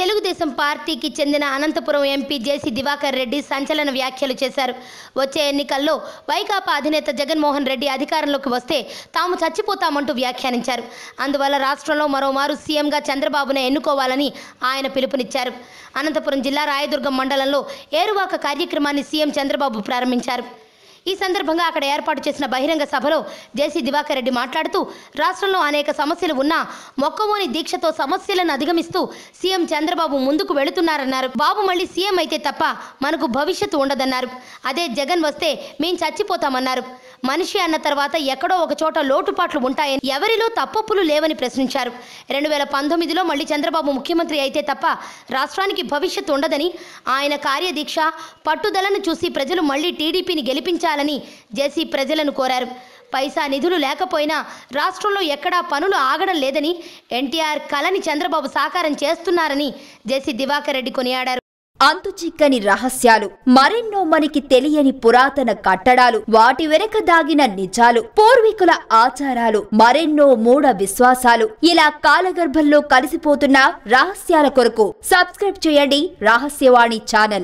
తెలుగుదేశం పార్టీకి చెందిన అనంతపురం ఎంపీ జేసీ దివాకర్ రెడ్డి సంచలన వ్యాఖ్యలు చేశారు. వచ్చే ఎన్నికల్లో వైకాపా అధినేత జగన్మోహన్ రెడ్డి అధికారంలోకి వస్తే తాము చచ్చిపోతామంటూ వ్యాఖ్యానించారు. అందువల్ల రాష్ట్రంలో మరోమారు సీఎంగా చంద్రబాబును ఎన్నుకోవాలని ఆయన పిలుపునిచ్చారు. అనంతపురం జిల్లా రాయదుర్గం మండలంలో ఏరువాక కార్యక్రమాన్ని సీఎం చంద్రబాబు ప్రారంభించారు. ఈ సందర్భంగా అక్కడ ఏర్పాటు చేసిన బహిరంగ సభలో జేసీ దివాకర్ రెడ్డి మాట్లాడుతూ రాష్ట్రంలో అనేక సమస్యలు ఉన్నా మొక్కవోని దీక్షతో సమస్యలను అధిగమిస్తూ సీఎం చంద్రబాబు ముందుకు వెళుతున్నారన్నారు. బాబు మళ్ళీ సీఎం అయితే తప్ప మనకు భవిష్యత్తు ఉండదన్నారు. అదే జగన్ వస్తే మేం చచ్చిపోతామన్నారు. మనిషి అన్న తర్వాత ఎక్కడో ఒక చోట లోటుపాట్లు ఉంటాయని, ఎవరిలో తప్పొప్పులు లేవని ప్రశ్నించారు. 2019లో మళ్ళీ చంద్రబాబు ముఖ్యమంత్రి అయితే తప్ప రాష్ట్రానికి భవిష్యత్తు ఉండదని, ఆయన కార్యదీక్ష పట్టుదలను చూసి ప్రజలు మళ్ళీ టీడీపీని గెలిపించాలని జేసీ ప్రజలను కోరారు. పైసా నిధులు లేకపోయినా రాష్ట్రంలో ఎక్కడా పనులు ఆగడం లేదని, ఎన్టీఆర్ కలని చంద్రబాబు సాకారం చేస్తున్నారని జేసీ దివాకర్ రెడ్డి కొనియాడారు. అంతుచిక్కని రహస్యాలు, మరెన్నో మనకి తెలియని పురాతన కట్టడాలు, వాటి వెనక దాగిన నిజాలు, పూర్వీకుల ఆచారాలు, మరెన్నో మూఢ విశ్వాసాలు, ఇలా కాలగర్భంలో కలిసిపోతున్న రహస్యాల కొరకు సబ్స్క్రైబ్ చేయండి రహస్యవాణి ఛానల్.